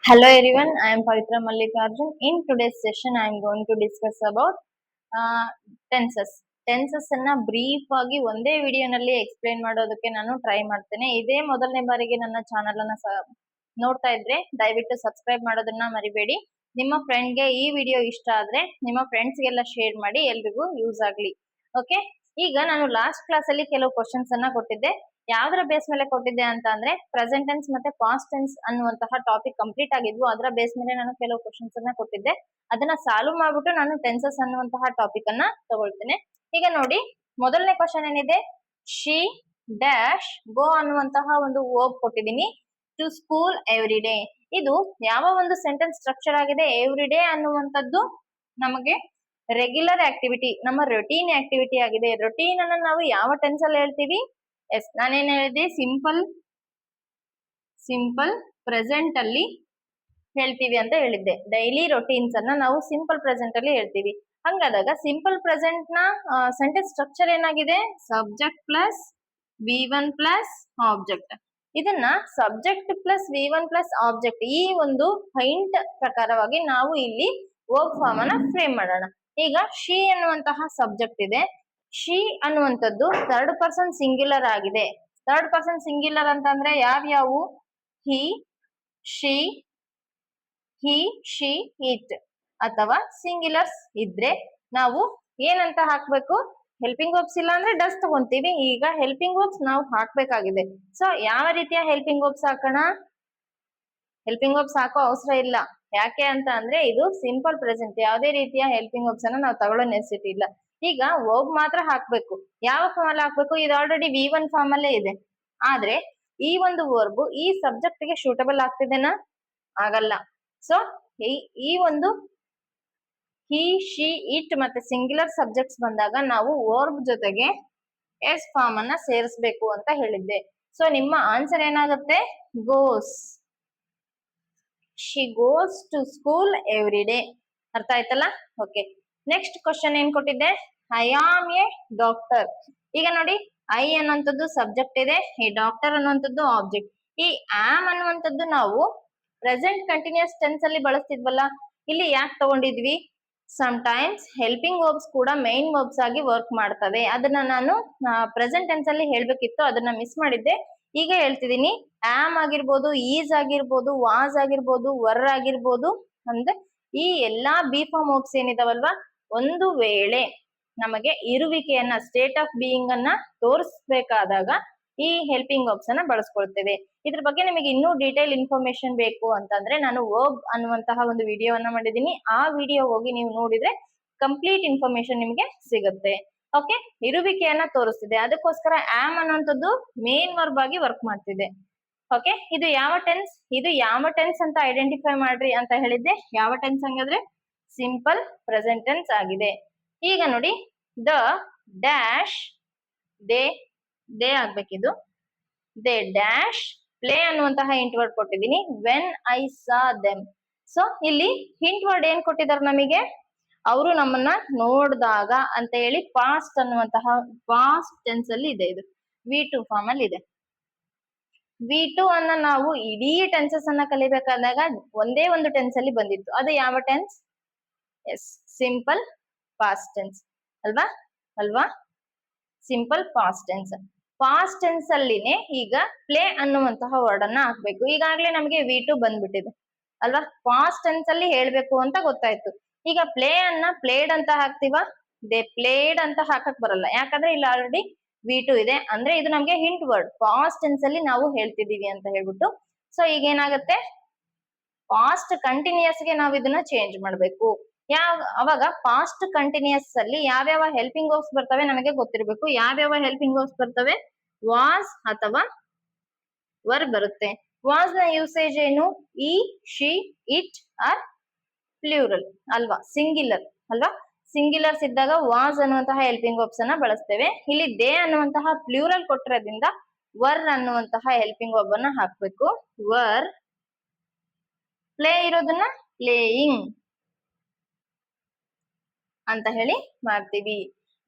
Hello everyone, I am Pavitra Mallikarjun. In today's session, I am going to discuss about tenses. Tenses ಅನ್ನ brief ಆಗಿ ಒಂದೇ ವಿಡಿಯೋನಲ್ಲಿ explain ಮಾಡೋದಕ್ಕೆ ನಾನು try ಮಾಡ್ತೇನೆ. ಇದೇ ಮೊದಲನೇ ಬಾರಿಗೆ ನನ್ನ ಚಾನಲ್ ಅನ್ನ ನೋಡ್ತಾ ಇದ್ರೆ ದಯವಿಟ್ಟು ಸಬ್ಸ್ಕ್ರೈಬ್ ಮಾಡೋದನ್ನ ಮರಿಬೇಡಿ. ನಿಮ್ಮ ಫ್ರೆಂಡ್ಗೆ ಈ ವಿಡಿಯೋ ಇಷ್ಟ ಆದ್ರೆ ನಿಮ್ಮ ಫ್ರೆಂಡ್ಸ್ಗೆಲ್ಲ ಶೇರ್ ಮಾಡಿ, ಎಲ್ರಿಗೂ ಯೂಸ್ ಆಗ್ಲಿ. ಓಕೆ, ಈಗ ನಾನು ಲಾಸ್ಟ್ ಕ್ಲಾಸ್ ಅಲ್ಲಿ ಕೆಲವು ಕ್ವಶನ್ಸ್ ಅನ್ನ ಕೊಟ್ಟಿದ್ದೆ. ಯಾವ್ದ್ರ ಬೇಸ್ ಮೇಲೆ ಕೊಟ್ಟಿದ್ದೆ ಅಂತ ಅಂದ್ರೆ ಪ್ರೆಸೆಂಟ್ ಟೆನ್ಸ್ ಮತ್ತೆ ಪಾಸ್ಟ್ ಟೆನ್ಸ್ ಅನ್ನುವಂತಹ ಟಾಪಿಕ್ ಕಂಪ್ಲೀಟ್ ಆಗಿದ್ವು. ಅದರ ಬೇಸ್ ಮೇಲೆ ನಾನು ಕೆಲವು ಕ್ವಶನ್ಸ್ ಅನ್ನ ಕೊಟ್ಟಿದ್ದೆ. ಅದನ್ನ ಸಾಲ್ವ್ ಮಾಡ್ಬಿಟ್ಟು ನಾನು ಟೆನ್ಸಸ್ ಅನ್ನುವಂತಹ ಟಾಪಿಕ್ ಅನ್ನ ತಗೊಳ್ತೇನೆ. ಈಗ ನೋಡಿ, ಮೊದಲನೇ ಕ್ವಶನ್ ಏನಿದೆ, ಶಿ ಡ್ಯಾಶ್ ಗೋ ಅನ್ನುವಂತಹ ಒಂದು ವರ್ಬ್ ಕೊಟ್ಟಿದ್ದೀನಿ. To school every day. ಇದು ಯಾವ ಒಂದು ಸೆಂಟೆನ್ಸ್ ಸ್ಟ್ರಕ್ಚರ್ ಆಗಿದೆ? ಎವ್ರಿ ಡೇ ಅನ್ನುವಂಥದ್ದು ನಮಗೆ ರೆಗ್ಯುಲರ್ ಆಕ್ಟಿವಿಟಿ, ನಮ್ಮ ರೊಟೀನ್ ಆಕ್ಟಿವಿಟಿ ಆಗಿದೆ. ರೊಟೀನ್ ಅನ್ನ ನಾವು ಯಾವ ಟೆನ್ಸ್ ಅಲ್ಲಿ ಹೇಳ್ತೀವಿ? ಎಸ್, ನಾನೇನ್ ಹೇಳಿದೆ, ಸಿಂಪಲ್ ಪ್ರೆಸೆಂಟ್ ಅಲ್ಲಿ ಹೇಳ್ತೀವಿ ಅಂತ ಹೇಳಿದ್ದೆ. ಡೈಲಿ ರೊಟೀನ್ಸ್ ಅನ್ನ ನಾವು ಸಿಂಪಲ್ ಪ್ರೆಸೆಂಟ್ ಅಲ್ಲಿ ಹೇಳ್ತೀವಿ. ಹಂಗಾದಾಗ ಸಿಂಪಲ್ ಪ್ರೆಸೆಂಟ್ ನ ಸೆಂಟೆನ್ಸ್ ಸ್ಟ್ರಕ್ಚರ್ ಏನಾಗಿದೆ? Subject plus V1 plus object. ಇದನ್ನ subject plus V1 plus object, ಈ ಒಂದು ಹೈಂಟ್ ಪ್ರಕಾರವಾಗಿ ನಾವು ಇಲ್ಲಿ ವರ್ಬ್ ಫಾರ್ಮ್ ಅನ್ನ ಫ್ರೇಮ್ ಮಾಡೋಣ. ಈಗ ಶಿ ಅನ್ನುವಂತಹ ಸಬ್ಜೆಕ್ಟ್ ಇದೆ. ಶಿ ಅನ್ನುವಂಥದ್ದು ಥರ್ಡ್ ಪರ್ಸನ್ ಸಿಂಗ್ಯುಲರ್ ಆಗಿದೆ. ಥರ್ಡ್ ಪರ್ಸನ್ ಸಿಂಗ್ಯುಲರ್ ಅಂತಂದ್ರೆ ಯಾವ್ಯಾವು? ಹಿ, ಶಿ, ಇಟ್ ಅಥವಾ ಸಿಂಗ್ಯುಲರ್ಸ್ ಇದ್ರೆ ನಾವು ಏನಂತ ಹಾಕ್ಬೇಕು? ಹೆಲ್ಪಿಂಗ್ ವರ್ಬ್ಸ್ ಇಲ್ಲ ಅಂದ್ರೆ ಡಸ್ ತಗೊಂತೀವಿ. ಈಗ ಹೆಲ್ಪಿಂಗ್ ವರ್ಬ್ಸ್ ನಾವು ಹಾಕ್ಬೇಕಾಗಿದೆ. ಸೊ ಯಾವ ರೀತಿಯ ಹೆಲ್ಪಿಂಗ್ ವರ್ಬ್ಸ್ ಹಾಕೋಣ? ಹೆಲ್ಪಿಂಗ್ ವರ್ಬ್ಸ್ ಹಾಕೋ ಅವಸರ ಇಲ್ಲ. ಯಾಕೆ ಅಂತ ಅಂದ್ರೆ ಇದು ಸಿಂಪಲ್ ಪ್ರೆಸೆಂಟ್. ಯಾವುದೇ ರೀತಿಯ ಹೆಲ್ಪಿಂಗ್ ವರ್ಬ್ಸ್ ಅನ್ನ ನಾವು ತಗೊಳ್ಳೋ ನೆಸೆಸಿಟಿ ಇಲ್ಲ. ಈಗ ವರ್ಬ್ ಮಾತ್ರ ಹಾಕ್ಬೇಕು. ಯಾವ ಫಾರ್ಮ್ ಅಲ್ಲಿ ಹಾಕ್ಬೇಕು? ಇದು ಆಲ್ರೆಡಿ V1 ಫಾರ್ಮ್ ಅಲ್ಲೇ ಇದೆ. ಆದ್ರೆ ಈ ಒಂದು ವರ್ಬ್ ಈ ಸಬ್ಜೆಕ್ಟ್ ಗೆ ಸೂಟಬಲ್ ಆಗ್ತಿದೆನಾ? ಆಗಲ್ಲ. ಸೊ ಈ ಒಂದು ಹಿ, ಶಿ, ಇಟ್ ಮತ್ತೆ ಸಿಂಗ್ಯುಲರ್ ಸಬ್ಜೆಕ್ಟ್ಸ್ ಬಂದಾಗ ನಾವು ವರ್ಬ್ ಜೊತೆಗೆ ಎಸ್ ಫಾರ್ಮ್ ಅನ್ನ ಸೇರಿಸಬೇಕು ಅಂತ ಹೇಳಿದ್ದೆ. ಸೊ ನಿಮ್ಮ ಆನ್ಸರ್ ಏನಾಗುತ್ತೆ? Goes. She goes to school every day. ಅರ್ಥ ಆಯ್ತಲ್ಲ? ಓಕೆ, ನೆಕ್ಸ್ಟ್ ಕ್ವಶನ್ ಏನ್ ಕೊಟ್ಟಿದ್ದೆ? I am a doctor. ಈಗ ನೋಡಿ, ಐ ಅನ್ನುವಂಥದ್ದು ಸಬ್ಜೆಕ್ಟ್ ಇದೆ, ಈ ಡಾಕ್ಟರ್ ಅನ್ನುವಂಥದ್ದು ಆಬ್ಜೆಕ್ಟ್. ಈ ಆಮ್ ಅನ್ನುವಂಥದ್ದು ನಾವು ಪ್ರೆಸೆಂಟ್ ಕಂಟಿನ್ಯೂಸ್ ಟೆನ್ಸ್ ಅಲ್ಲಿ ಬಳಸ್ತಿದ್ವಲ್ಲ, ಇಲ್ಲಿ ಯಾಕೆ ತಗೊಂಡಿದ್ವಿ? ಸಮ್ ಟೈಮ್ಸ್ ಹೆಲ್ಪಿಂಗ್ ವರ್ಬ್ಸ್ ಕೂಡ ಮೈನ್ ವರ್ಬ್ಸ್ ಆಗಿ ವರ್ಕ್ ಮಾಡ್ತವೆ. ಅದನ್ನ ನಾನು ಪ್ರೆಸೆಂಟ್ ಟೆನ್ಸ್ ಅಲ್ಲಿ ಹೇಳ್ಬೇಕಿತ್ತು, ಅದನ್ನ ಮಿಸ್ ಮಾಡಿದ್ದೆ. ಈಗ ಹೇಳ್ತಿದೀನಿ, ಆಮ್ ಆಗಿರ್ಬೋದು, ಈಸ್ ಆಗಿರ್ಬೋದು, ವಾಸ್ ಆಗಿರ್ಬೋದು, ವರ್ ಆಗಿರ್ಬೋದು, ಅಂದ್ರೆ ಈ ಎಲ್ಲಾ ಬಿ ಫಾರ್ಮ್ ವರ್ಬ್ಸ್ ಏನಿದಾವಲ್ವಾ, ಒಂದು ವೇಳೆ ನಮಗೆ ಇರುವಿಕೆಯನ್ನ, ಸ್ಟೇಟ್ ಆಫ್ ಬೀಯಿಂಗ್ ಅನ್ನ ತೋರಿಸ್ಬೇಕಾದಾಗ ಈ ಹೆಲ್ಪಿಂಗ್ ವರ್ಬ್ಸ್ ಅನ್ನ ಬಳಸ್ಕೊಳ್ತೇವೆ. ಇದ್ರ ಬಗ್ಗೆ ನಿಮಗೆ ಇನ್ನೂ ಡೀಟೇಲ್ ಇನ್ಫಾರ್ಮೇಶನ್ ಬೇಕು ಅಂತಂದ್ರೆ ನಾನು ವರ್ಬ್ ಅನ್ನುವಂತಹ ಒಂದು ವಿಡಿಯೋವನ್ನ ಮಾಡಿದೀನಿ. ಆ ವಿಡಿಯೋ ಹೋಗಿ ನೀವು ನೋಡಿದ್ರೆ ಕಂಪ್ಲೀಟ್ ಇನ್ಫಾರ್ಮೇಶನ್ ನಿಮಗೆ ಸಿಗುತ್ತೆ. ಓಕೆ, ಇರುವಿಕೆಯನ್ನ ತೋರಿಸ್ತಿದೆ, ಅದಕ್ಕೋಸ್ಕರ ಆಮ್ ಅನ್ನುವಂಥದ್ದು ಮೇನ್ ವರ್ಬ್ ಆಗಿ ವರ್ಕ್ ಮಾಡ್ತಿದೆ. ಓಕೆ, ಇದು ಯಾವ ಟೆನ್ಸ್? ಇದು ಯಾವ ಟೆನ್ಸ್ ಅಂತ ಐಡೆಂಟಿಫೈ ಮಾಡ್ರಿ ಅಂತ ಹೇಳಿದ್ದೆ. ಯಾವ ಟೆನ್ಸ್ ಹಂಗಾದ್ರೆ? ಸಿಂಪಲ್ ಪ್ರೆಸೆಂಟ್ ಟೆನ್ಸ್ ಆಗಿದೆ. ಈಗ ನೋಡಿ, ದ ಡ್ಯಾಶ್ ದೇ ಆಗ್ಬೇಕಿದು. ದೇ ಡ್ಯಾಶ್ ಪ್ಲೇ ಅನ್ನುವಂತಹ ಹಿಂಟ್ ವರ್ಡ್ ಕೊಟ್ಟಿದ್ದೀನಿ. When I saw them. So ಇಲ್ಲಿ ಹಿಂಟ್ ವರ್ಡ್ ಏನ್ ಕೊಟ್ಟಿದ್ದಾರೆ ನಮಗೆ? ಅವರು ನಮ್ಮನ್ನ ನೋಡಿದಾಗ ಅಂತ ಹೇಳಿ ಪಾಸ್ಟ್ ಅನ್ನುವಂತಹ ಪಾಸ್ಟ್ ಟೆನ್ಸ್ ಅಲ್ಲಿ ಇದೆ. ಇದು V2 ಫಾರ್ಮ್ ಅಲ್ಲಿ ಇದೆ. V2 ಅನ್ನ ನಾವು ಇಡೀ ಟೆನ್ಸಸ್ ಅನ್ನ ಕಲಿಬೇಕಾದಾಗ ಒಂದೇ ಒಂದು ಟೆನ್ಸ್ ಅಲ್ಲಿ ಬಂದಿತ್ತು. ಅದು ಯಾವ tense? Yes, simple past tense ಅಲ್ವಾ? Simple past tense. Past tense ಅಲ್ಲಿನೇ ಈಗ ಪ್ಲೇ ಅನ್ನುವಂತಹ ವರ್ಡ್ ಅನ್ನ ಹಾಕ್ಬೇಕು. ಈಗಾಗ್ಲೇ ನಮಗೆ V2 ಬಂದ್ಬಿಟ್ಟಿದೆ ಅಲ್ವಾ? ಪಾಸ್ಟ್ ಟೆನ್ಸ್ ಅಲ್ಲಿ ಹೇಳ್ಬೇಕು ಅಂತ ಗೊತ್ತಾಯ್ತು. ಈಗ ಪ್ಲೇ ಅನ್ನ ಪ್ಲೇಡ್ ಅಂತ ಹಾಕ್ತಿವ? ದೇ ಪ್ಲೇಡ್ ಅಂತ ಹಾಕಕ್ ಬರಲ್ಲ, ಯಾಕಂದ್ರೆ ಇಲ್ಲಿ ಆಲ್ರೆಡಿ V2 ಇದೆ. ಅಂದ್ರೆ ಇದು ನಮ್ಗೆ ಹಿಂಟ್ ವರ್ಡ್, ಪಾಸ್ಟ್ ಟೆನ್ಸ್ ಅಲ್ಲಿ ನಾವು ಹೇಳ್ತಿದೀವಿ ಅಂತ ಹೇಳ್ಬಿಟ್ಟು. ಸೊ ಈಗ ಏನಾಗುತ್ತೆ? ಪಾಸ್ಟ್ ಕಂಟಿನ್ಯೂಸ್ ಗೆ ನಾವು ಇದನ್ನ ಚೇಂಜ್ ಮಾಡ್ಬೇಕು. ಅವಾಗ ಪಾಸ್ಟ್ ಕಂಟಿನ್ಯೂಸ್ ಅಲ್ಲಿ ಯಾವ್ಯಾವ ಹೆಲ್ಪಿಂಗ್ ವರ್ಬ್ಸ್ ಬರ್ತವೆ ನಮಗೆ ಗೊತ್ತಿರಬೇಕು. ಯಾವ್ಯಾವ ಹೆಲ್ಪಿಂಗ್ ವರ್ಬ್ಸ್ ಬರ್ತವೆ? ವಾಸ್ ಅಥವಾ ವರ್ ಬರುತ್ತೆ. ವಾಸ್ ನ ಯೂಸೇಜ್ ಏನು? ಈ, ಶಿ, ಇಟ್ ಆರ್ ಪ್ಲೂರಲ್ ಅಲ್ವಾ? ಸಿಂಗ್ಯುಲರ್ ಅಲ್ವಾ? ಸಿಂಗ್ಯುಲರ್ಸ್ ಇದ್ದಾಗ ವಾಸ್ ಅನ್ನುವಂತಹ ಹೆಲ್ಪಿಂಗ್ ವರ್ಬ್ಸ್ ಅನ್ನ ಬಳಸ್ತೇವೆ. ಇಲ್ಲಿ ದೇ ಅನ್ನುವಂತಹ ಪ್ಲೂರಲ್ ಕೊಟ್ಟಿರೋದ್ರಿಂದ ವರ್ ಅನ್ನುವಂತಹ ಹೆಲ್ಪಿಂಗ್ ವರ್ಬ್ ಅನ್ನ ಹಾಕ್ಬೇಕು. ವರ್. ಪ್ಲೇ ಇರೋದನ್ನ ಪ್ಲೇಯಿಂಗ್ ಅಂತ ಹೇಳಿ ಮಾಡ್ತೀವಿ.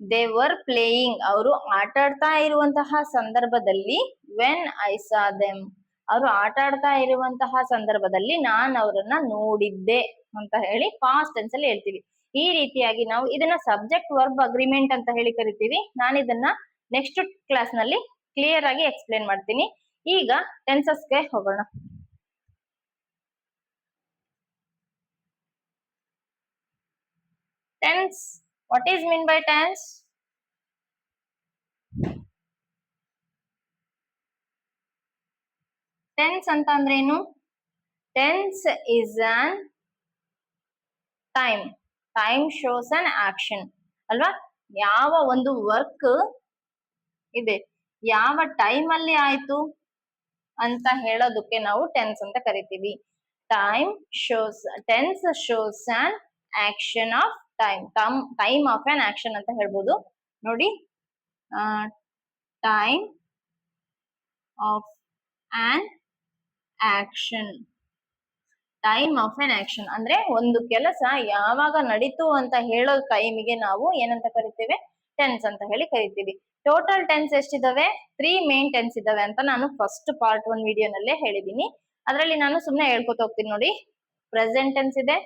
ದೇ ವರ್ ಪ್ಲೇಯಿಂಗ್, ಅವರು ಆಟಾಡ್ತಾ ಇರುವಂತಹ ಸಂದರ್ಭದಲ್ಲಿ ವೆನ್ ಐ ಸಾ ದೆಮ್. ಅವರು ಆಟ ಆಡ್ತಾ ಇರುವಂತಹ ಸಂದರ್ಭದಲ್ಲಿ ನಾನು ಅವರನ್ನ ನೋಡಿದ್ದೆ ಅಂತ ಹೇಳಿ ಪಾಸ್ಟ್ ಟೆನ್ಸ್ ಅಲ್ಲಿ ಹೇಳ್ತೀವಿ. ಈ ರೀತಿಯಾಗಿ ನಾವು ಇದನ್ನ ಸಬ್ಜೆಕ್ಟ್ ವರ್ಬ್ ಅಗ್ರಿಮೆಂಟ್ ಅಂತ ಹೇಳಿ ಕರಿತೀವಿ. ನಾನು ಇದನ್ನ ನೆಕ್ಸ್ಟ್ ಕ್ಲಾಸ್ ನಲ್ಲಿ ಕ್ಲಿಯರ್ ಆಗಿ ಎಕ್ಸ್ಪ್ಲೇನ್ ಮಾಡ್ತೀನಿ. ಈಗ ಟೆನ್ಸಸ್ಗೆ ಹೋಗೋಣ. Tense, what is mean by tense? Tense ಅಂತ ಅಂದ್ರೇನು? Tense is on time. Time shows an action ಅಲ್ವಾ? ಯಾವ ಒಂದು ವರ್ಕ್ ಇದೆ, ಯಾವ ಟೈಮ್ ಅಲ್ಲಿ ಆಯ್ತು ಅಂತ ಹೇಳೋದಕ್ಕೆ ನಾವು ಟೆನ್ಸ್ ಅಂತ ಕರಿತೀವಿ. Time shows, tense shows on action of time. Time of on action ಅಂತ ಹೇಳ್ಬೋದು. ನೋಡಿ, time of on action. Time of on action ಅಂದ್ರೆ ಒಂದು ಕೆಲಸ ಯಾವಾಗ ನಡೀತು ಅಂತ ಹೇಳೋ ಟೈಮಿಗೆ ನಾವು ಏನಂತ ಕರಿತೇವೆ? ಟೆನ್ಸ್ ಅಂತ ಹೇಳಿ ಕರಿತೀವಿ. ಟೋಟಲ್ ಟೆನ್ಸ್ ಎಷ್ಟಿದಾವೆ? 3 ಮೇನ್ ಟೆನ್ಸ್ ಇದಾವೆ ಅಂತ ನಾನು ಫಸ್ಟ್ ಪಾರ್ಟ್ 1 ವಿಡಿಯೋನಲ್ಲೇ ಹೇಳಿದೀನಿ. ಅದರಲ್ಲಿ ನಾನು ಸುಮ್ಮನೆ ಹೇಳ್ಕೊತ ಹೋಗ್ತೀನಿ ನೋಡಿ. ಪ್ರೆಸೆಂಟ್ ಟೆನ್ಸ್ ಇದೆ,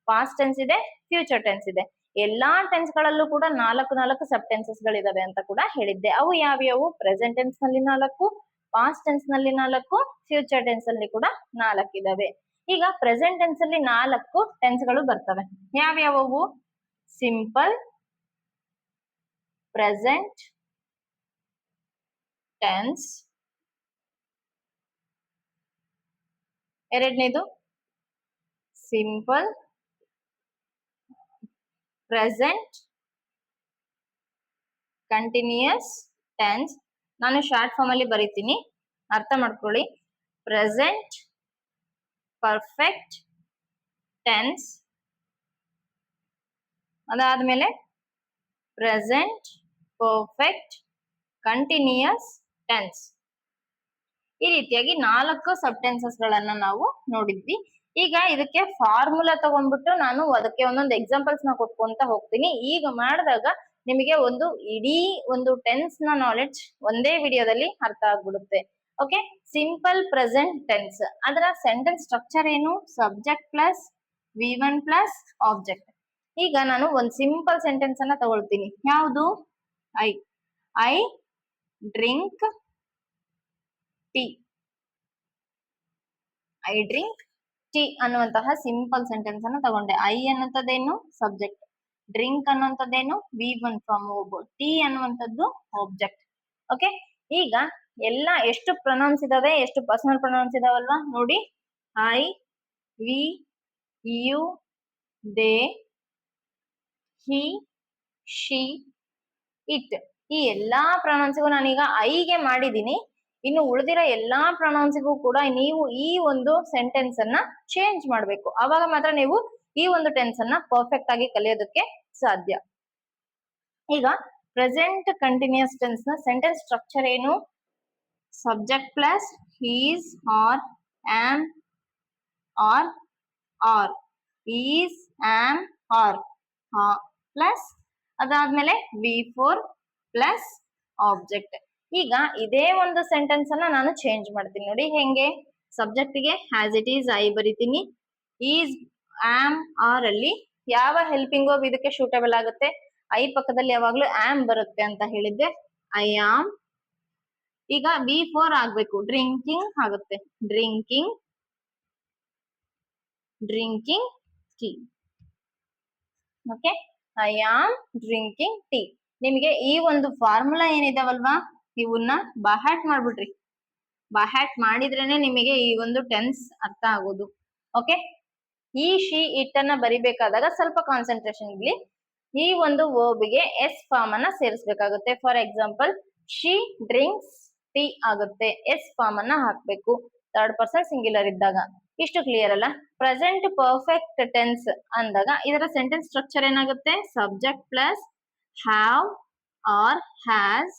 ಪಾಸ್ಟ್ ಟೆನ್ಸ್ ಇದೆ, ಫ್ಯೂಚರ್ ಟೆನ್ಸ್ ಇದೆ. ಎಲ್ಲಾ ಟೆನ್ಸ್ ಗಳಲ್ಲೂ ಕೂಡ 4 ಸಬ್ ಟೆನ್ಸಸ್ ಗಳಿದಾವೆ ಅಂತ ಕೂಡ ಹೇಳಿದ್ದೆ. ಅವು ಯಾವ್ಯಾವು? ಪ್ರೆಸೆಂಟ್ ಟೆನ್ಸ್ ನಲ್ಲಿ 4, ಪಾಸ್ಟ್ ಟೆನ್ಸ್ ನಲ್ಲಿ 4, ಫ್ಯೂಚರ್ ಟೆನ್ಸ್ ಅಲ್ಲಿ ಕೂಡ 4 ಇದಾವೆ. ಈಗ ಪ್ರೆಸೆಂಟ್ ಟೆನ್ಸ್ ಅಲ್ಲಿ 4 ಟೆನ್ಸ್ ಗಳು ಬರ್ತವೆ. ಯಾವ್ಯಾವು? ಸಿಂಪಲ್, ಪ್ರೆಸೆಂಟ್ ಟೆನ್ಸ್, ಎರಡನೇದು ಸಿಂಪಲ್ ಪ್ರೆಸೆಂಟ್ ಕಂಟಿನ್ಯೂಯಸ್ ಟೆನ್ಸ್. ನಾನು ಶಾರ್ಟ್ ಫಾರ್ಮ್ ಅಲ್ಲಿ ಬರೀತೀನಿ, ಅರ್ಥ ಮಾಡ್ಕೊಳ್ಳಿ. ಪ್ರೆಸೆಂಟ್ ಪರ್ಫೆಕ್ಟ್ ಟೆನ್ಸ್, ಅದಾದ್ಮೇಲೆ ಪ್ರೆಸೆಂಟ್ ಪರ್ಫೆಕ್ಟ್ ಕಂಟಿನ್ಯೂಯಸ್ ಟೆನ್ಸ್. ಈ ರೀತಿಯಾಗಿ 4 ಸಬ್ ಟೆನ್ಸಸ್ ಗಳನ್ನ ನಾವು ನೋಡಿದ್ವಿ. ಈಗ ಇದಕ್ಕೆ ಫಾರ್ಮುಲಾ ತಗೊಂಡ್ಬಿಟ್ಟು ನಾನು ಅದಕ್ಕೆ ಒಂದೊಂದು ಎಕ್ಸಾಂಪಲ್ಸ್ ನ ಕೊಟ್ಕೊಂತ ಹೋಗ್ತೀನಿ. ಈಗ ಮಾಡಿದಾಗ ನಿಮಗೆ ಒಂದು ಇಡೀ ಒಂದು ಟೆನ್ಸ್ ನ ನಾಲೆಡ್ಜ್ ಒಂದೇ ವಿಡಿಯೋದಲ್ಲಿ ಅರ್ಥ ಆಗ್ಬಿಡುತ್ತೆ. ಓಕೆ, ಸಿಂಪಲ್ ಪ್ರೆಸೆಂಟ್ ಟೆನ್ಸ್, ಅದರ ಸೆಂಟೆನ್ಸ್ ಸ್ಟ್ರಕ್ಚರ್ ಏನು? Subject plus V1 plus object. ಈಗ ನಾನು ಒಂದು ಸಿಂಪಲ್ ಸೆಂಟೆನ್ಸ್ ಅನ್ನ ತಗೊಳ್ತೀನಿ. ಯಾವುದು? I drink tea. I drink tea ಅನ್ನುವಂತಹ ಸಿಂಪಲ್ ಸೆಂಟೆನ್ಸ್ ಅನ್ನ ತಗೊಂಡೆ. ಐ ಅನ್ನುವಂಥದ್ದೇನು? ಸಬ್ಜೆಕ್ಟ್. ಡ್ರಿಂಕ್ ಅನ್ನುವಂಥದ್ದೇನು? V1 from verb. ಟೀ ಅನ್ನುವಂಥದ್ದು ಆಬ್ಜೆಕ್ಟ್. ಓಕೆ, ಈಗ ಎಲ್ಲ ಎಷ್ಟು ಪ್ರೊನೌನ್ಸ್ ಇದಾವೆ, ಎಷ್ಟು ಪರ್ಸನಲ್ ಪ್ರೊನೌನ್ಸ್ ಇದಾವಲ್ವಾ ನೋಡಿ. I, we, you, they, he, she, it. ಈ ಎಲ್ಲಾ ಪ್ರೊನೌನ್ಸ್ಗೂ ನಾನೀಗ ಐಗೆ ಮಾಡಿದೀನಿ. ಇನ್ನು ಉಳಿದಿರೋ ಎಲ್ಲಾ ಪ್ರೊನೌನ್ಸ್ಗೂ ಕೂಡ ನೀವು ಈ ಒಂದು ಸೆಂಟೆನ್ಸ್ ಅನ್ನ ಚೇಂಜ್ ಮಾಡಬೇಕು. ಅವಾಗ ಮಾತ್ರ ನೀವು ಈ ಒಂದು ಟೆನ್ಸ್ ಅನ್ನ ಪರ್ಫೆಕ್ಟ್ ಆಗಿ ಕಲಿಯೋದಕ್ಕೆ ಸಾಧ್ಯ. ಈಗ ಪ್ರೆಸೆಂಟ್ ಕಂಟಿನ್ಯೂಸ್ ಟೆನ್ಸ್ ನ ಸೆಂಟೆನ್ಸ್ ಸ್ಟ್ರಕ್ಚರ್ ಏನು? Subject plus is or am or are, is am are plus ಅದಾದ್ಮೇಲೆ V4 ಪ್ಲಸ್ ಆಬ್ಜೆಕ್ಟ್. ಈಗ ಇದೇ ಒಂದು ಸೆಂಟೆನ್ಸ್ ಅನ್ನ ನಾನು ಚೇಂಜ್ ಮಾಡ್ತೀನಿ ನೋಡಿ. ಹೆಂಗೆ? ಸಬ್ಜೆಕ್ಟ್ ಗೆ ಆಸ್ ಇಟ್ ಈಸ್ ಐ ಬರಿತೀನಿ. ಈಸ್ ಆಮ್ ಆರ್ ಅಲ್ಲಿ ಯಾವ ಹೆಲ್ಪಿಂಗ್ ವರ್ಬ್ ಇದಕ್ಕೆ ಸೂಟಬಲ್ ಆಗುತ್ತೆ? ಐ ಪಕ್ಕದಲ್ಲಿ ಯಾವಾಗ್ಲೂ ಆಮ್ ಬರುತ್ತೆ ಅಂತ ಹೇಳಿದ್ದೆ. I am. ಈಗ V4 ಆಗ್ಬೇಕು, ಡ್ರಿಂಕಿಂಗ್ ಆಗುತ್ತೆ. Drinking tea. Okay, I am drinking tea. ನಿಮಗೆ ಈ ಒಂದು ಫಾರ್ಮುಲಾ ಏನಿದಾವಲ್ವಾ, ಇವನ್ನ ಬಹಾಟ್ ಮಾಡ್ಬಿಟ್ರಿ. ಬಹಾಟ್ ಮಾಡಿದ್ರೇನೆ ನಿಮಗೆ ಈ ಒಂದು ಟೆನ್ಸ್ ಅರ್ಥ ಆಗೋದು. ಓಕೆ, ಈ ಶಿ ಇಟ್ ಅನ್ನ ಬರಿಬೇಕಾದಾಗ ಸ್ವಲ್ಪ ಕಾನ್ಸಂಟ್ರೇಷನ್ ಇರ್ಲಿ. ಈ ಒಂದು ವರ್ಬ್ ಗೆ ಎಸ್ ಫಾರ್ಮ್ ಅನ್ನ ಸೇರಿಸಬೇಕಾಗುತ್ತೆ. For example, she drinks tea ಆಗುತ್ತೆ. ಎಸ್ ಫಾರ್ಮ್ ಅನ್ನ ಹಾಕ್ಬೇಕು ಥರ್ಡ್ ಪರ್ಸನ್ ಸಿಂಗ್ಯುಲರ್ ಇದ್ದಾಗ. ಇಷ್ಟು ಕ್ಲಿಯರ್ ಅಲ್ಲ? ಪ್ರೆಸೆಂಟ್ ಪರ್ಫೆಕ್ಟ್ ಟೆನ್ಸ್ ಅಂದಾಗ ಇದರ ಸೆಂಟೆನ್ಸ್ ಸ್ಟ್ರಕ್ಚರ್ ಏನಾಗುತ್ತೆ? Subject plus have or has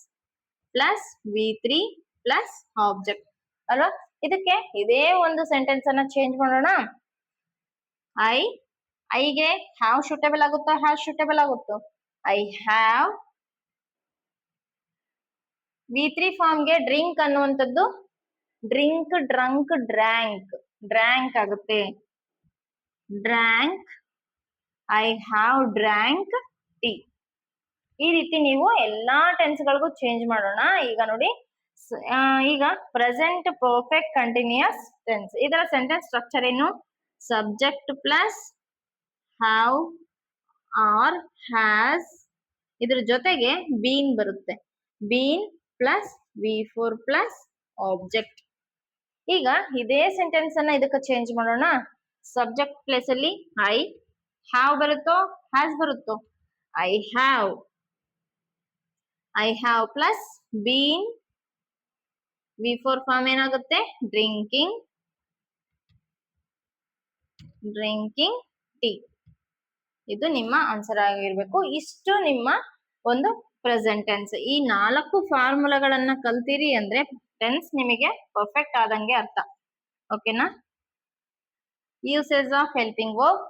plus V3 plus object ಅಲ್ವಾ? ಇದಕ್ಕೆ ಇದೇ ಒಂದು ಸೆಂಟೆನ್ಸ್ ಅನ್ನ ಚೇಂಜ್ ಮಾಡೋಣ. ಐಗೆ ಹ್ಯಾವ್ ಶೂಟೇಬಲ್ ಆಗುತ್ತೋ ಹ್ಯಾಸ್ ಶೂಟೇಬಲ್ ಆಗುತ್ತೋ? I have. V3 ಫಾರ್ಮ್ಗೆ ಡ್ರಿಂಕ್ ಅನ್ನುವಂಥದ್ದು ಡ್ರಿಂಕ್, ಡ್ರಂಕ್, ಡ್ರ್ಯಾಂಕ್, ಡ್ರ್ಯಾಂಕ್ ಆಗುತ್ತೆ. Drank, I have drank tea. ಈ ರೀತಿ ನೀವು ಎಲ್ಲಾ ಟೆನ್ಸ್ ಗಳಿಗೂ ಚೇಂಜ್ ಮಾಡೋಣ. ಈಗ ನೋಡಿ, ಈಗ ಪ್ರೆಸೆಂಟ್ ಪರ್ಫೆಕ್ಟ್ ಕಂಟಿನ್ಯೂಸ್ ಟೆನ್ಸ್, ಇದರ ಸೆಂಟೆನ್ಸ್ ಸ್ಟ್ರಕ್ಚರ್ ಏನು? Subject plus have or has, ಇದ್ರ ಜೊತೆಗೆ ಬೀನ್ ಬರುತ್ತೆ. Been plus V4 plus object. ಈಗ ಇದೇ ಸೆಂಟೆನ್ಸ್ ಅನ್ನ ಇದಕ್ಕೆ ಚೇಂಜ್ ಮಾಡೋಣ. ಸಬ್ಜೆಕ್ಟ್ ಪ್ಲೇಸ್ ಅಲ್ಲಿ ಐ ಹ್ಯಾವ್ ಬರುತ್ತೋ ಹ್ಯಾಸ್ ಬರುತ್ತೋ? I have. I have plus been, V4 form ಏನಾಗುತ್ತೆ? Drinking, drinking tea. ಇದು ನಿಮ್ಮ ಆನ್ಸರ್ ಆಗಿರ್ಬೇಕು. ಇಷ್ಟು ನಿಮ್ಮ ಒಂದು ಪ್ರೆಸೆಂಟ್ ಟೆನ್ಸ್. ಈ 4 ಫಾರ್ಮುಲಾಗಳನ್ನ ಕಲ್ತಿರಿ ಅಂದ್ರೆ ಟೆನ್ಸ್ ನಿಮಗೆ ಪರ್ಫೆಕ್ಟ್ ಆದಂಗೆ ಅರ್ಥ. ಓಕೆನಾ? Usage of helping verb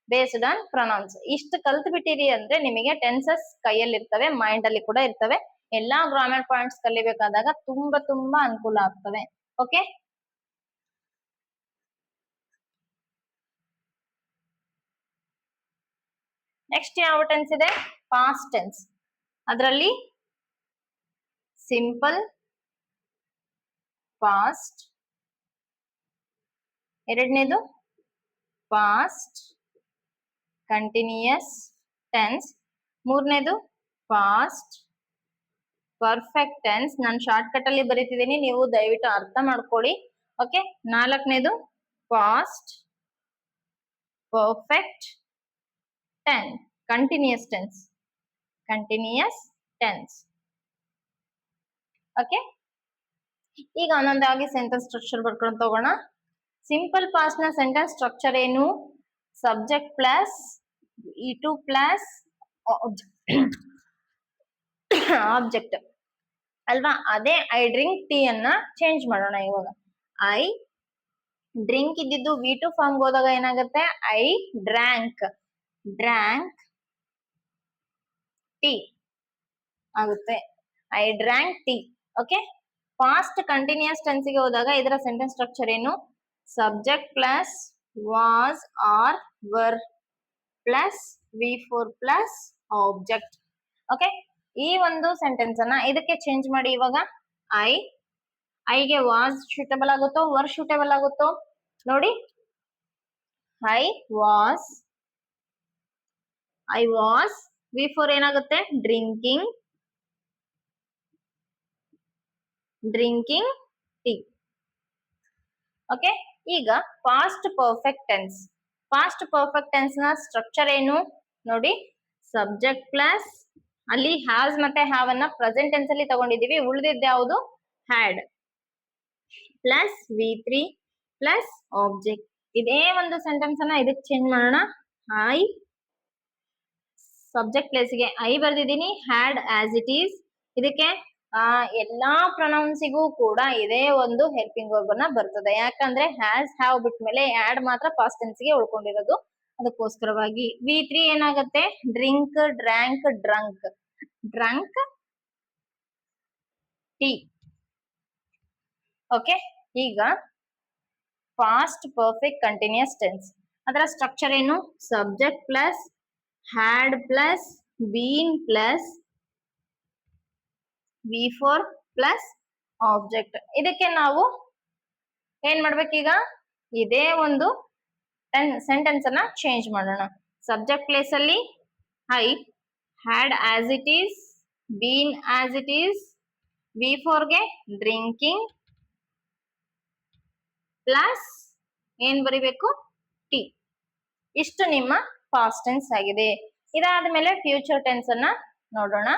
based on pronouns. ಇಷ್ಟು ಕಲ್ತ್ ಬಿಟ್ಟಿರಿ ಅಂದ್ರೆ ನಿಮಗೆ ಟೆನ್ಸಸ್ ಕೈಯಲ್ಲಿ ಇರ್ತವೆ, ಮೈಂಡ್ ಅಲ್ಲಿ ಕೂಡ ಇರ್ತವೆ. ಎಲ್ಲಾ ಗ್ರಾಮರ್ ಪಾಯಿಂಟ್ಸ್ ಕಲಿಬೇಕಾದಾಗ ತುಂಬಾ ಅನುಕೂಲ ಆಗ್ತವೆ. ಓಕೆ, ನೆಕ್ಸ್ಟ್ ಯಾವ ಟೆನ್ಸ್ ಇದೆ? Past tense. ಅದರಲ್ಲಿ ಸಿಂಪಲ್ ಪಾಸ್ಟ್, ಎರಡನೇದು ಪಾಸ್ಟ್ ಕಂಟಿನ್ಯೂಯಸ್ ಟೆನ್ಸ್, ಮೂರನೇದು ಪಾಸ್ಟ್ ಪರ್ಫೆಕ್ಟ್ ಟೆನ್ಸ್. ನಾನು ಶಾರ್ಟ್ ಕಟ್ ಅಲ್ಲಿ ಬರೀತಿದ್ದೀನಿ, ನೀವು ದಯವಿಟ್ಟು ಅರ್ಥ ಮಾಡ್ಕೊಳ್ಳಿ. ಓಕೆ, ನಾಲ್ಕನೇದು past perfect tense, continuous tense, continuous tense. Okay, ಈಗ ಒಂದೊಂದಾಗಿ ಸೆಂಟೆನ್ಸ್ ಸ್ಟ್ರಕ್ಚರ್ ಬರ್ಕೊಂಡು ತಗೋಣ. ಸಿಂಪಲ್ ಪಾಸ್ಟ್ ನ ಸೆಂಟೆನ್ಸ್ ಸ್ಟ್ರಕ್ಚರ್ ಏನು? Subject plus E2 plus object ಅಲ್ವಾ? ಅದೇ ಐ ಡ್ರಿಂಕ್ ಟೀ ಅನ್ನ ಚೇಂಜ್ ಮಾಡೋಣ. ಇವಾಗ ಐ ಡ್ರಿಂಕ್ ಇದ್ದಿದ್ದು V2 ಫಾರ್ಮ್ ಹೋದಾಗ ಏನಾಗುತ್ತೆ? ಐ ಡ್ರ್ಯಾಂಕ್, ಡ್ರ್ಯಾಂಕ್ ಟೀ ಆಗುತ್ತೆ. I drank tea. Okay, past continuous tense ಗೆ ಹೋದಾಗ ಇದರ ಸೆಂಟೆನ್ಸ್ ಸ್ಟ್ರಕ್ಚರ್ ಏನು? Subject plus was or were plus V4 plus object. Okay, ಈ ಒಂದು ಸೆಂಟೆನ್ಸ್ ಅನ್ನ ಇದಕ್ಕೆ ಚೇಂಜ್ ಮಾಡಿ. ಇವಾಗ ಐಗೆ ವಾಸ್ ಸೂಟಬಲ್ ಆಗುತ್ತೋ ವರ್ ಸೂಟಬಲ್ ಆಗುತ್ತೋ ನೋಡಿ. ಐ ವಾಸ್ V4 ಏನಾಗುತ್ತೆ? Drinking, drinking tea. ಓಕೆ, ಈಗ past perfect tense. Past perfect tense ನ ಸ್ಟ್ರಕ್ಚರ್ ಏನು ನೋಡಿ? ಸಬ್ಜೆಕ್ಟ್ ಪ್ಲಸ್, ಅಲ್ಲಿ ಹ್ಯಾಸ್ ಮತ್ತೆ ಹ್ಯಾವ್ ಅನ್ನ ಪ್ರೆಸೆಂಟ್ ಟೆನ್ಸ್ ಅಲ್ಲಿ ತಗೊಂಡಿದೀವಿ, ಉಳಿದಿದ್ದ ಯಾವುದು? Had plus V3 plus object. ಇದೇ ಒಂದು ಸೆಂಟೆನ್ಸ್ ಅನ್ನ ಇದಕ್ಕೆ ಚೇಂಜ್ ಮಾಡೋಣ. ಐ ಸಬ್ಜೆಕ್ಟ್ ಪ್ಲೇಸ್ಗೆ ಐ ಬರ್ದಿದ್ದೀನಿ, ಹ್ಯಾಡ್ ಆಸ್ ಇಟ್ ಈಸ್. ಇದಕ್ಕೆ ಎಲ್ಲಾ ಪ್ರೊನೌನ್ಸಿಗೂ ಕೂಡ ಇದೇ ಒಂದು ಹೆಲ್ಪಿಂಗ್ ವರ್ಬ್ ಅನ್ನ ಬರ್ತದೆ. ಯಾಕಂದ್ರೆ ಹ್ಯಾಸ್ ಹ್ಯಾವ್ ಬಿಟ್ಟ ಮೇಲೆ ಆಡ್ ಮಾತ್ರ ಪಾಸ್ಟ್ ಟೆನ್ಸ್ ಗೆ ಉಳ್ಕೊಂಡಿರೋದು. ಅದಕ್ಕೋಸ್ಕರವಾಗಿ V3 ಏನಾಗುತ್ತೆ? Drink, drank, drunk, drunk tea. Okay, ಈಗ ಪಾಸ್ಟ್ ಪರ್ಫೆಕ್ಟ್ ಕಂಟಿನ್ಯೂಯಸ್ ಟೆನ್ಸ್, ಅದರ ಸ್ಟ್ರಕ್ಚರ್ ಏನು? Subject plus had plus been plus V4 plus object. ಇದಕ್ಕೆ ನಾವು ಏನ್ ಮಾಡ್ಬೇಕೀಗ? ಇದೇ ಒಂದು ಸೆಂಟೆನ್ಸ್ ಅನ್ನ ಚೇಂಜ್ ಮಾಡೋಣ. ಸಬ್ಜೆಕ್ಟ್ ಪ್ಲೇಸ್ ಅಲ್ಲಿ I had as it is, been as it is, V4 ಗೆ ಡ್ರಿಂಕಿಂಗ್ ಪ್ಲಸ್ ಏನ್ ಬರಿಬೇಕು? ಟಿ. ಇಷ್ಟು ನಿಮ್ಮ ಪಾಸ್ಟ್ ಟೆನ್ಸ್ ಆಗಿದೆ. ಇದಾದ್ಮೇಲೆ ಫ್ಯೂಚರ್ ಟೆನ್ಸ್ ಅನ್ನ ನೋಡೋಣ.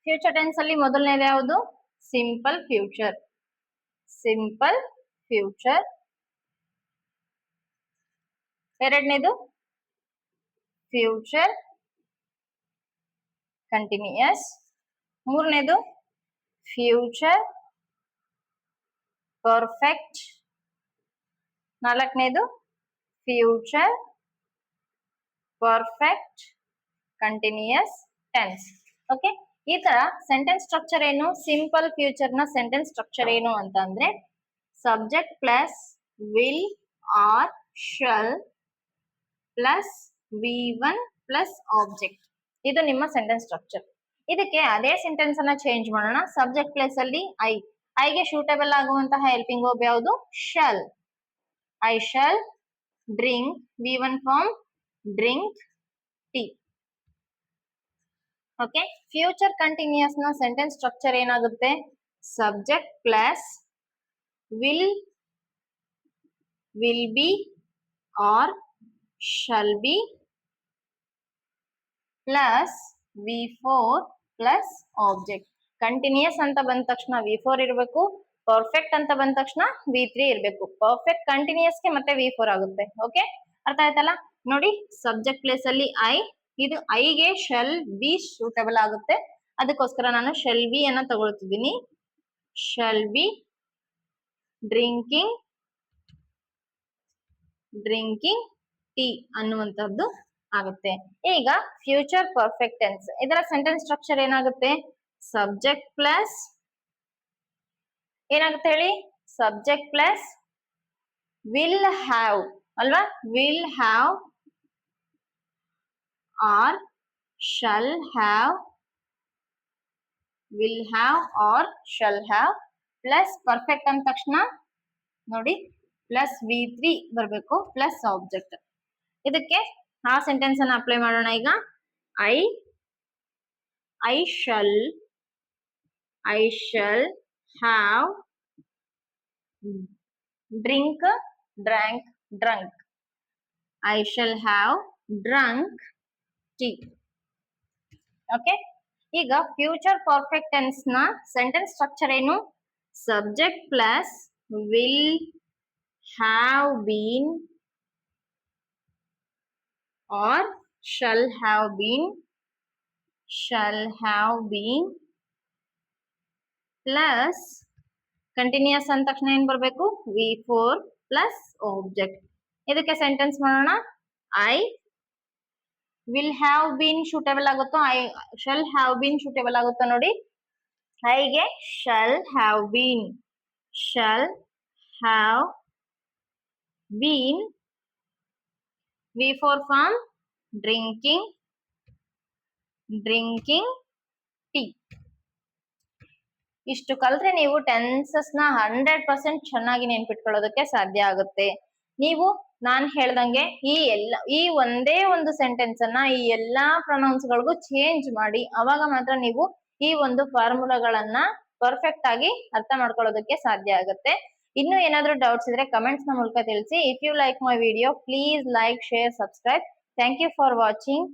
ಫ್ಯೂಚರ್ ಟೆನ್ಸ್ ಅಲ್ಲಿ ಮೊದಲನೇದು ಯಾವುದು? Simple future. Simple future. ಎರಡನೇದು ಫ್ಯೂಚರ್ ಕಂಟಿನ್ಯೂಯಸ್. ಮೂರನೇದು ಫ್ಯೂಚರ್ ಪರ್ಫೆಕ್ಟ್. ನಾಲ್ಕನೇದು future perfect continuous tense. Okay, ಈ ತರ ಸೆಂಟೆನ್ಸ್ ಸ್ಟ್ರಕ್ಚರ್ ಏನು, ಸಿಂಪಲ್ ಫ್ಯೂಚರ್ ನ ಸೆಂಟೆನ್ಸ್ ಸ್ಟ್ರಕ್ಚರ್ ಏನು ಅಂತ ಅಂದ್ರೆ subject plus will or shall plus V1 plus object. ಇದು ನಿಮ್ಮ ಸೆಂಟೆನ್ಸ್ ಸ್ಟ್ರಕ್ಚರ್. ಇದಕ್ಕೆ ಅದೇ ಸೆಂಟೆನ್ಸ್ ಅನ್ನ ಚೇಂಜ್ ಮಾಡೋಣ. ಸಬ್ಜೆಕ್ಟ್ ಪ್ಲೇಸ್ ಅಲ್ಲಿ ಐಗೆ ಶೂಟೇಬಲ್ ಆಗುವಂತಹ ಹೆಲ್ಪಿಂಗ್ ವರ್ಬ್ ಯಾವುದು, shall. I shall drink V1 form drink tea. Okay, future continuous ನ ಸೆಂಟೆನ್ಸ್ ಸ್ಟ್ರಕ್ಚರ್ ಏನಾಗುತ್ತೆ, subject plus will be or shall be plus V4 plus object. ಕಂಟಿನ್ಯೂಸ್ ಅಂತ ಬಂದ ತಕ್ಷಣ V4 ಇರಬೇಕು, ಪರ್ಫೆಕ್ಟ್ ಅಂತ ಬಂದ ತಕ್ಷಣ V3 ಇರಬೇಕು. ಪರ್ಫೆಕ್ಟ್ ಕಂಟಿನ್ಯೂಸ್ ಗೆ ಮತ್ತೆ V4 ಆಗುತ್ತೆ. ಓಕೆ, ಅರ್ಥ ಆಯ್ತಲ್ಲ. ನೋಡಿ, ಸಬ್ಜೆಕ್ಟ್ ಪ್ಲೇಸ್ ಅಲ್ಲಿ ಇದು ಐಗೆ ಶಲ್ ಬಿ ಸೂಟಬಲ್ ಆಗುತ್ತೆ, ಅದಕ್ಕೋಸ್ಕರ ನಾನು ಶಲ್ ಬಿ ಅನ್ನ ತಗೊಳ್ತಿದ್ದೀನಿ. ಶಲ್ ಬಿ ಡ್ರಿಂಕಿಂಗ್ ಟೀ ಅನ್ನುವಂಥದ್ದು ಆಗುತ್ತೆ. ಈಗ ಫ್ಯೂಚರ್ ಪರ್ಫೆಕ್ಟ್ ಟೆನ್ಸ್, ಇದರ ಸೆಂಟೆನ್ಸ್ ಸ್ಟ್ರಕ್ಚರ್ ಏನಾಗುತ್ತೆ, ಸಬ್ಜೆಕ್ಟ್ ಪ್ಲಸ್ ಏನಾಗುತ್ತೆ ಹೇಳಿ, ಸಬ್ಜೆಕ್ಟ್ ಪ್ಲಸ್ ವಿಲ್ ಹ್ಯಾವ್ ಅಲ್ವಾ, will have or shall have, will have or shall have plus perfect ಅಂದ ತಕ್ಷಣ ನೋಡಿ ಪ್ಲಸ್ V3 ಬರಬೇಕು ಪ್ಲಸ್ ಆಬ್ಜೆಕ್ಟ್. ಇದಕ್ಕೆ ಆ ಸೆಂಟೆನ್ಸ್ ಅನ್ನ ಅಪ್ಲೈ ಮಾಡೋಣ. ಈಗ I shall have drunk. I shall have drunk tea. Okay, ಈಗ ಫ್ಯೂಚರ್ ಪರ್ಫೆಕ್ಟ್ ಟೆನ್ಸ್ ನ ಸೆಂಟೆನ್ಸ್ ಸ್ಟ್ರಕ್ಚರ್ ಏನು, subject plus will have been or shall have been plus continuous ಅಂದ ತಕ್ಷಣ ಏನ್ ಬರಬೇಕು, V4 ಪ್ಲಸ್ ಆಬ್ಜೆಕ್ಟ್. ಇದಕ್ಕೆ ಸೆಂಟೆನ್ಸ್ ಮಾಡೋಣ. I will have been suitable ಆಗುತ್ತೋ, I shall have been suitable ಆಗುತ್ತೋ ನೋಡಿ. ಐಗೆ shall have been V4 form drinking tea. ಇಷ್ಟು ಕಲ್ತ್ರೆ ನೀವು ಟೆನ್ಸಸ್ ನ 100% ಚೆನ್ನಾಗಿ ನೆನ್ಪಿಟ್ಕೊಳ್ಳೋದಕ್ಕೆ ಸಾಧ್ಯ ಆಗುತ್ತೆ. ನೀವು ನಾನ್ ಹೇಳ್ದಂಗೆ ಈ ಒಂದೇ ಒಂದು ಸೆಂಟೆನ್ಸ್ ಅನ್ನ ಈ ಎಲ್ಲಾ ಪ್ರೊನೌನ್ಸ್ ಗಳಿಗೂ ಚೇಂಜ್ ಮಾಡಿ, ಅವಾಗ ಮಾತ್ರ ನೀವು ಈ ಒಂದು ಫಾರ್ಮುಲಾಗಳನ್ನ ಪರ್ಫೆಕ್ಟ್ ಆಗಿ ಅರ್ಥ ಮಾಡ್ಕೊಳ್ಳೋದಕ್ಕೆ ಸಾಧ್ಯ ಆಗುತ್ತೆ. ಇನ್ನು ಏನಾದ್ರೂ ಡೌಟ್ಸ್ ಇದ್ರೆ ಕಮೆಂಟ್ಸ್ ನ ಮೂಲಕ ತಿಳಿಸಿ. If you like my video please like, share, subscribe. Thank you for watching.